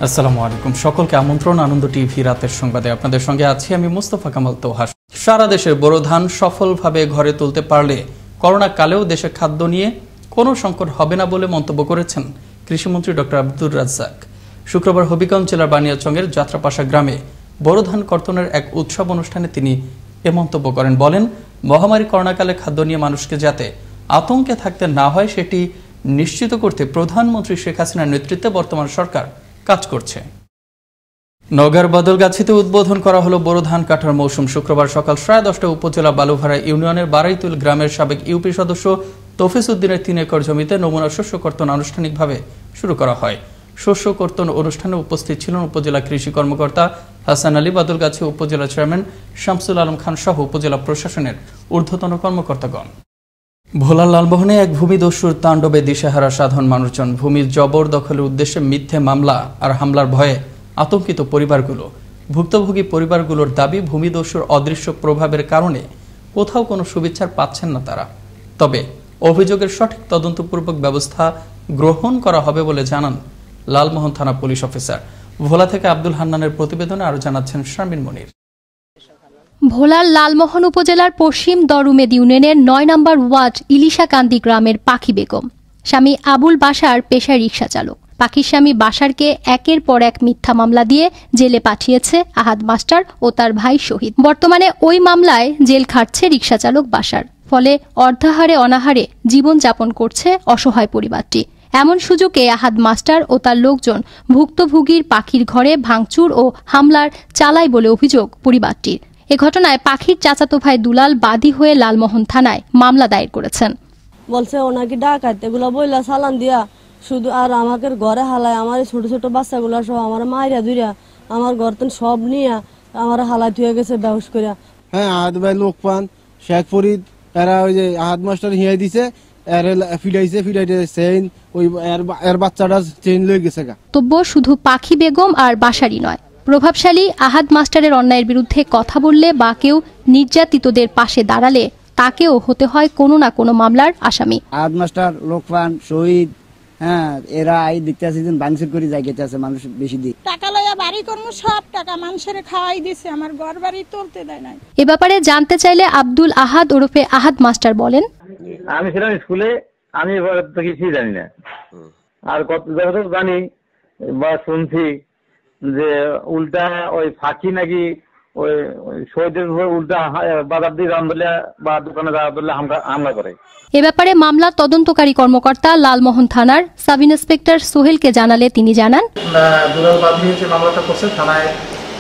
আসসালামু আলাইকুম, সকলকে আমন্ত্রণ আনন্দ টিভি রাতের সংবাদে। আপনাদের সঙ্গে আছি আমি মুস্তফা কামাল তোহা। সারা দেশের বোরো ধান সফলভাবে ঘরে তুলতে পারলে করোনা কালেও দেশে খাদ্য নিয়ে কোনো সংকট হবে না বলে মন্তব্য করেছেন কৃষিমন্ত্রী ডক্টর আব্দুর রাজ্জাক। শুক্রবার হবিগঞ্জ জেলার বানিয়াচংয়ের যাত্রাপাশা গ্রামে বোরো ধান কর্তনের এক উৎসব অনুষ্ঠানে তিনি এ মন্তব্য করেন। বলেন, মহামারী করোনাকালে খাদ্য নিয়ে মানুষকে যাতে আতঙ্কে থাকতে না হয় সেটি নিশ্চিত করতে প্রধানমন্ত্রী শেখ হাসিনার নেতৃত্বে বর্তমান সরকার কাজ করছে। নওগাঁর বদলগাছিতে উদ্বোধন করা হলো বোরো ধান কাটার মৌসুম। শুক্রবার সকাল 10:30 উপজেলা বালুভাড়া ইউনিয়নের বারাইতুল গ্রামের সাবেক ইউপি সদস্য তফিজ উদ্দিনের 3 একর জমিতে নমুনা শস্য কর্তন আনুষ্ঠানিকভাবে শুরু করা হয়। শস্য কর্তন অনুষ্ঠানে উপস্থিত ছিলেন উপজেলা কৃষি কর্মকর্তা হাসান আলী, বদলগাছি উপজেলা চেয়ারম্যান শামসুল আলম খান সহ উপজেলা প্রশাসনের ঊর্ধ্বতন কর্মকর্তাগণ। ভোলার লালমোহনে এক ভূমিদস্যুর তাণ্ডবে দিশেহারা সাধারণ মানুষজন। ভূমি জবরদখলের উদ্দেশ্যে মিথ্যে মামলা আর হামলার ভয়ে আতঙ্কিত পরিবারগুলো। ভুক্তভোগী পরিবারগুলোর দাবি, ভূমিদস্যুর অদৃশ্য প্রভাবের কারণে কোথাও কোনো সুবিচার পাচ্ছেন না তারা। তবে অভিযোগের সঠিক তদন্তপূর্বক ব্যবস্থা গ্রহণ করা হবে বলে জানান লালমোহন থানা পুলিশ অফিসার। ভোলা থেকে আব্দুল হান্নানের প্রতিবেদনে আরো জানাচ্ছেন শারমিন মনির। ভোলার লালমোহন উপজেলার পশ্চিম দরুমেদ ইউনিয়নের 9 নম্বর ওয়ার্ড ইলিশাকান্দি গ্রামের পাখি বেগম। স্বামী আবুল বাশার পেশায় রিকশা চালক। পাখির স্বামী বাশারকে একের পর এক মিথ্যা মামলা দিয়ে জেলে পাঠিয়েছে আহাদ মাস্টার ও তার ভাই শহীদ। বর্তমানে ওই মামলায় জেল খাটছে রিকশা চালক বাশার। ফলে অর্ধাহারে অনাহারে জীবন যাপন করছে অসহায় পরিবারটি। এমন সুযোগে আহাদ মাস্টার ও তার লোকজন ভুক্তভোগীর পাখির ঘরে ভাঙচুর ও হামলার চালায় বলে অভিযোগ পরিবারটির। এ ঘটনায় পাখির চাচাতো ভাই দুলাল বাদী হয়ে লালমোহন থানায় মামলা দায়ের করেছেন। বলছে ওনাকে ডাকাত এগুলো বইলা চালান দিয়া শুধু আর আমাকে ঘরে হালায়, আমার ছোট ছোট বাচ্চাগুলো সব আমার মাইরা ধুইরা আমার ঘর সব নিয়ে আমার হালাই ধুয়ে গেছে বেহুশ করিয়া। হ্যাঁ, আহাদ ভাই লোকপান শেখ ফরিদ এরা ওই যে আহাদ মাস্টার হিয়াই দিছে, এর বাচ্চাটা চেইন লয়ে গেছে। তবু শুধু পাখি বেগম আর বাশারই নয়, প্রভাবশালী আহাদ মাস্টারের অন্যায়ের বিরুদ্ধে কথা বললে বা কেউ নির্যাতিতদের পাশে দাঁড়ালে তাকেও হতে হয় কোনো না কোনো মামলার আসামি। আহাদ মাস্টার, লোকপান, শহীদ, হ্যাঁ, এরা এই দেখতে আছে বাংসির করে জায়গাতে আছে মানুষ বেশি দিক টাকা লইয়া বাড়ি করবো, সব টাকা মানুষের খাওয়াই দিছে, আমার ঘর বাড়ি তুলতে দেয় নাই। এ ব্যাপারে জানতে চাইলে আব্দুল আহাদ ওরফে আহাদ মাস্টার বলেন, আমি ছিলাম স্কুলে, আমি কিছুই জানি না। আর কত জানি বা শুনছি যে উল্টা ওই ফাঁকি নাকি ওই শহীদের উল্টা বাজার দিয়ে রামদুল্লাহ বা দোকানে হামলা করে। এ ব্যাপারে মামলার তদন্তকারী কর্মকর্তা লালমোহন থানার সাব ইন্সপেক্টর সোহেলকে জানালে তিনি জানান, দুলাল বাদী যে মামলাটা করছে থানায়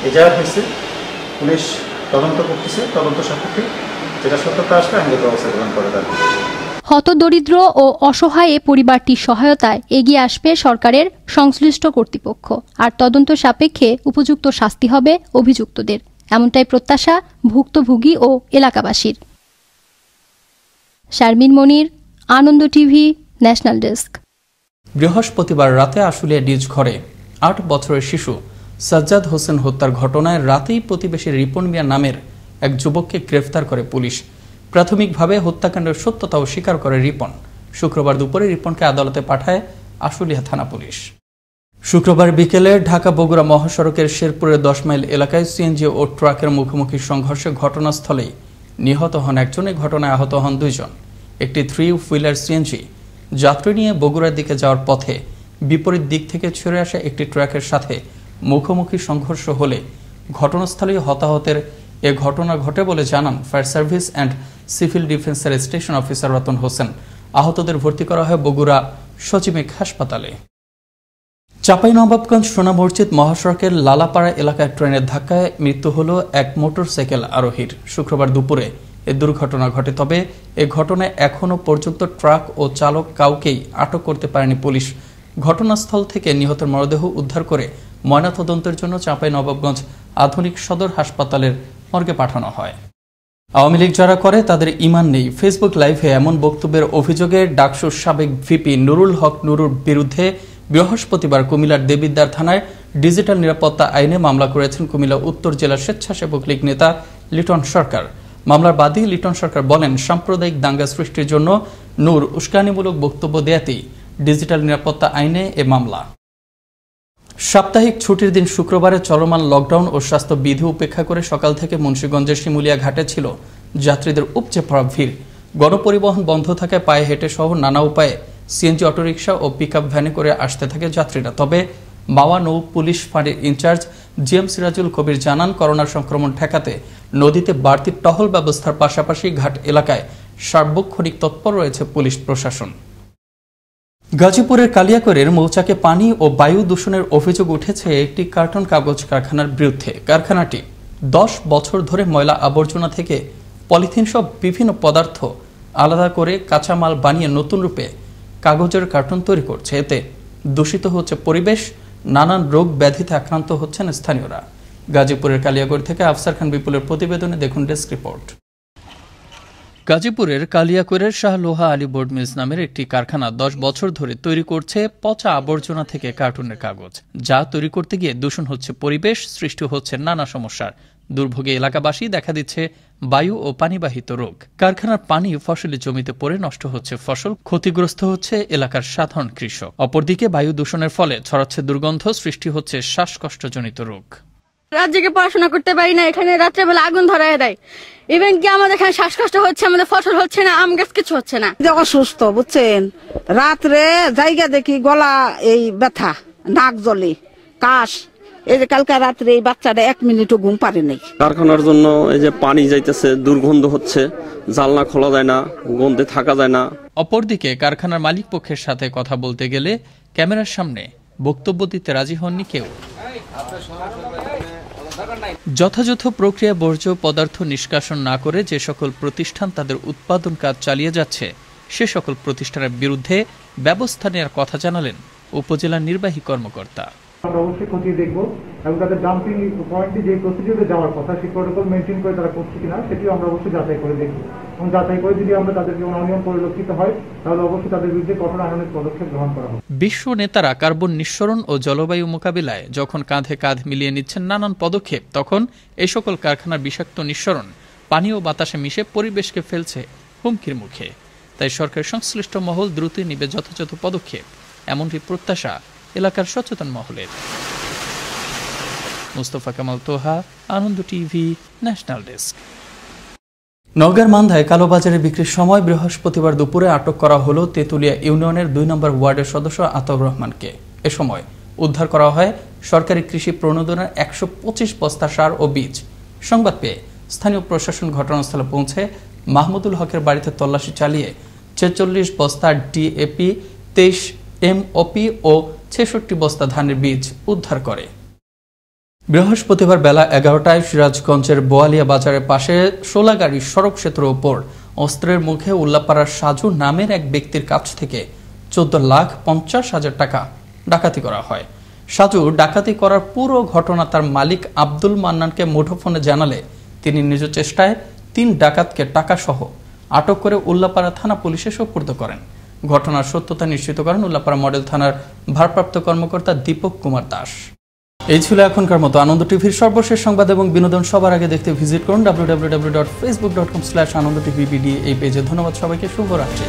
এজাহার হয়েছে, পুলিশ তদন্ত করতেছে, তদন্ত সাপেক্ষে যেটা সত্যতা আসলে আইনগত ব্যবস্থা গ্রহণ করে থাকবে। হতদরিদ্র ও অসহায় এ পরিবারটির সহায়তায় এগিয়ে আসবে সরকারের সংশ্লিষ্ট কর্তৃপক্ষ। আর তদন্ত সাপেক্ষে উপযুক্ত শাস্তি হবে অভিযুক্তদের, এমনটাই প্রত্যাশা ভুক্তভোগী ও এলাকাবাসীর। শারমিন মনির, আনন্দ টিভি, ন্যাশনাল ডেস্ক। বৃহস্পতিবার রাতে আশুলিয়া নিজ ঘরে 8 বছরের শিশু সাজ্জাদ হোসেন হত্যার ঘটনায় রাতেই প্রতিবেশী রিপন মিয়া নামের এক যুবককে গ্রেফতার করে পুলিশ। প্রাথমিকভাবে হত্যাকাণ্ডের সত্যতা স্বীকার করে রিপন। শুক্রবার দুপুরে রিপনকে আদালতে পাঠায় আশুলিয়া থানা পুলিশ। শুক্রবার বিকেলে ঢাকা বগুড়া মহাসড়কের শেরপুরের 10 মাইল এলাকায় সিএনজি ও ট্রাকের মুখোমুখি সংঘর্ষে ঘটনাস্থলেই নিহত হন একজন। এই ঘটনায় আহত হন 2 জন। একটি 3 হুইলার সিএনজি যাত্রী নিয়ে বগুড়ার দিকে যাওয়ার পথে বিপরীত দিক থেকে ছুড়ে আসা একটি ট্রাকের সাথে মুখোমুখি সংঘর্ষ হলে ঘটনাস্থলেই হতাহতের এ ঘটনা ঘটে বলে জানান ফায়ার সার্ভিস অ্যান্ড সিভিল ডিফেন্সের স্টেশন অফিসার রতন হোসেন। আহতদের ভর্তি করা হয় বগুড়া সচিমিক হাসপাতালে। চাঁপাইনবাবগঞ্জ সোনা মসজিদ মহাসড়কের লালাপাড়া এলাকায় ট্রেনের ধাক্কায় মৃত্যু হল এক মোটরসাইকেল আরোহীর। শুক্রবার দুপুরে এ দুর্ঘটনা ঘটে। তবে এ ঘটনায় এখনও পর্যন্ত ট্রাক ও চালক কাউকেই আটক করতে পারেনি পুলিশ। ঘটনাস্থল থেকে নিহতের মরদেহ উদ্ধার করে ময়নাতদন্তের জন্য চাঁপাইনবাবগঞ্জ আধুনিক সদর হাসপাতালের মর্গে পাঠানো হয়। আওয়ামী লীগ যারা করে তাদের ঈমান নেই, ফেসবুক লাইভে এমন বক্তব্যের অভিযোগে ডাকসুর সাবেক ভিপি নুরুল হক নুরুর বিরুদ্ধে বৃহস্পতিবার কুমিল্লার দেবিদ্বার থানায় ডিজিটাল নিরাপত্তা আইনে মামলা করেছেন কুমিল্লা উত্তর জেলা স্বেচ্ছাসেবক লীগ নেতা লিটন সরকার। মামলার বাদী লিটন সরকার বলেন, সাম্প্রদায়িক দাঙ্গা সৃষ্টির জন্য নূর উস্কানিমূলক বক্তব্য দেয়াতেই ডিজিটাল নিরাপত্তা আইনে এ মামলা। সাপ্তাহিক ছুটির দিন শুক্রবারে চলমান লকডাউন ও স্বাস্থ্য বিধি উপেক্ষা করে সকাল থেকে মুন্সিগঞ্জের শিমুলিয়া ঘাটে ছিল যাত্রীদের উপচে পড়া ভিড়। গণপরিবহন বন্ধ থাকায় পায়ে হেঁটে সহ নানা উপায়ে সিএনজি অটোরিকশা ও পিকআপ ভ্যানে করে আসতে থাকে যাত্রীরা। তবে মাওয়া নৌ পুলিশ ফাঁড়ির ইনচার্জ জিএম সিরাজুল কবির জানান, করোনা সংক্রমণ ঠেকাতে নদীতে বাড়তি টহল ব্যবস্থার পাশাপাশি ঘাট এলাকায় সার্বক্ষণিক তৎপর রয়েছে পুলিশ প্রশাসন। গাজীপুরের কালিয়াকৈরের মৌচাকে পানি ও বায়ু দূষণের অভিযোগ উঠেছে একটি কার্টন কাগজ কারখানার বিরুদ্ধে। কারখানাটি 10 বছর ধরে ময়লা আবর্জনা থেকে পলিথিন সব বিভিন্ন পদার্থ আলাদা করে কাঁচামাল বানিয়ে নতুন রূপে কাগজের কার্টন তৈরি করছে। এতে দূষিত হচ্ছে পরিবেশ, নানান রোগ ব্যাধিতে আক্রান্ত হচ্ছেন স্থানীয়রা। গাজীপুরের কালিয়াকৈর থেকে আফসার খান বিপুলের প্রতিবেদনে দেখুন ডেস্ক রিপোর্ট। গাজীপুরের কালিয়াকৈরের শাহ লোহা আলী বোর্ড মিলস নামের একটি কারখানা 10 বছর ধরে তৈরি করছে পচা আবর্জনা থেকে কার্টুনের কাগজ, যা তৈরি করতে গিয়ে দূষণ হচ্ছে পরিবেশ, সৃষ্টি হচ্ছে নানা সমস্যার। দুর্ভোগে এলাকাবাসী, দেখা দিচ্ছে বায়ু ও পানিবাহিত রোগ। কারখানার পানি ফসলি জমিতে পড়ে নষ্ট হচ্ছে ফসল, ক্ষতিগ্রস্ত হচ্ছে এলাকার সাধারণ কৃষক। অপরদিকে বায়ু দূষণের ফলে ছড়াচ্ছে দুর্গন্ধ, সৃষ্টি হচ্ছে শ্বাসকষ্টজনিত রোগ। রাত জেগে পড়াশোনা করতে পারি না, এখানে রাত্রেবেলা আগুন ধরায় দেয়। ইভেন কি আমাদের এখানে শ্বাসকষ্ট হচ্ছে, আমাদের ফসল হচ্ছে না, আম গাছ কিছু হচ্ছে না। অসুস্থ বুঝছেন, রাত্রে জায়গা দেখি গলা এই ব্যথা, নাক জ্বলে, কাশ। এই যে কালকে রাত্রে এই বাচ্চাটা 1 মিনিটও ঘুম পারে নাই। কারখানার জন্য এই যে পানি যাইতেছে, দুর্গন্ধ হচ্ছে, জানলা খোলা যায় না, গন্ধে থাকা যায় না। অপরদিকে কারখানার মালিক পক্ষের সাথে কথা বলতে গেলে ক্যামেরার সামনে বক্তব্য দিতে রাজি হননি কেউ। যথাযথ প্রক্রিয়া বর্জ্য পদার্থ নিষ্কাশন না করে যে সকল প্রতিষ্ঠান তাদের উৎপাদন কাজ চালিয়ে যাচ্ছে, সে সকল প্রতিষ্ঠানের বিরুদ্ধে ব্যবস্থা নেওয়ার কথা জানালেন উপজেলা নির্বাহী কর্মকর্তা। আমরা অবশ্যই খতিয়ে দেখব এবং তাদের ডাম্পিং পয়েন্টে যে প্রসিডিউরে যাওয়ার কথা সেই প্রোটোকল মেনটেন করে তারা করছে কিনা সেটিও আমরা অবশ্যই যাচাই করে দেখব এবং যাচাই করে যদি আমরা তাদেরকে অনিয়ম পরিলক্ষিত হয় তাহলে অবশ্যই তাদের বিরুদ্ধে কঠোর আইনানুগ পদক্ষেপ গ্রহণ করা হবে। বিশ্ব নেতারা কার্বন নিঃসরণ ও জলবায়ু মোকাবিলায় যখন কাঁধে কাঁধ মিলিয়ে নিচ্ছেন নানান পদক্ষেপ, তখন এই সকল কারখানার বিষাক্ত নিঃসরণ পানি ও বাতাসে মিশে পরিবেশকে ফেলছে হুমকির মুখে। তাই সরকারের সংশ্লিষ্ট মহল দ্রুতই নিবে যথাযথ পদক্ষেপ, এমনটি প্রত্যাশা এলাকার সচেতন মহলের। মুস্তফা কামাল তোহা, আনন্দ টিভি, ন্যাশনাল ডেস্ক। নওগাঁর মান্ধায় কালোবাজারে বিক্রির সময় বৃহস্পতিবার দুপুরে আটক করা হলো তেঁতুলিয়া ইউনিয়নের 2 নম্বর ওয়ার্ডের সদস্য আতাউর রহমানকে। এ সময় উদ্ধার করা হয় সরকারি কৃষি প্রণোদনার 125 বস্তা সার ও বীজ। সংবাদ পেয়ে স্থানীয় প্রশাসন ঘটনাস্থলে পৌঁছে মাহমুদুল হকের বাড়িতে তল্লাশি চালিয়ে 46 বস্তা ডিএপি, 23 এমওপি ও 66 বস্তা ধানের বীজ উদ্ধার করে। বৃহস্পতিবার বেলা 11টায় সিরাজগঞ্জের বোয়ালিয়া বাজারের পাশে শোলাগাড়ি সড়ক সেতুর ওপর অস্ত্রের মুখে উল্লাপাড়ার সাজু নামের এক ব্যক্তির কাছ থেকে 14,50,000 টাকা ডাকাতি করা হয়। সাজু ডাকাতি করার পুরো ঘটনা তার মালিক আব্দুল মান্নানকে মুঠোফোনে জানালে তিনি নিজ চেষ্টায় 3 ডাকাতকে টাকা সহ আটক করে উল্লাপাড়া থানা পুলিশে সোপর্দ করেন। ঘটনার সত্যতা নিশ্চিত করেন উল্লাপাড়া মডেল থানার ভারপ্রাপ্ত কর্মকর্তা দীপক কুমার দাস। এই ছিল এখনকার মতো আনন্দ টিভির সর্বশেষ সংবাদ এবং বিনোদন। সবার আগে দেখতে ভিজিট করুন www.facebook.com/anandotv এই পেজে। ধন্যবাদ সবাইকে, শুভরাত্রি।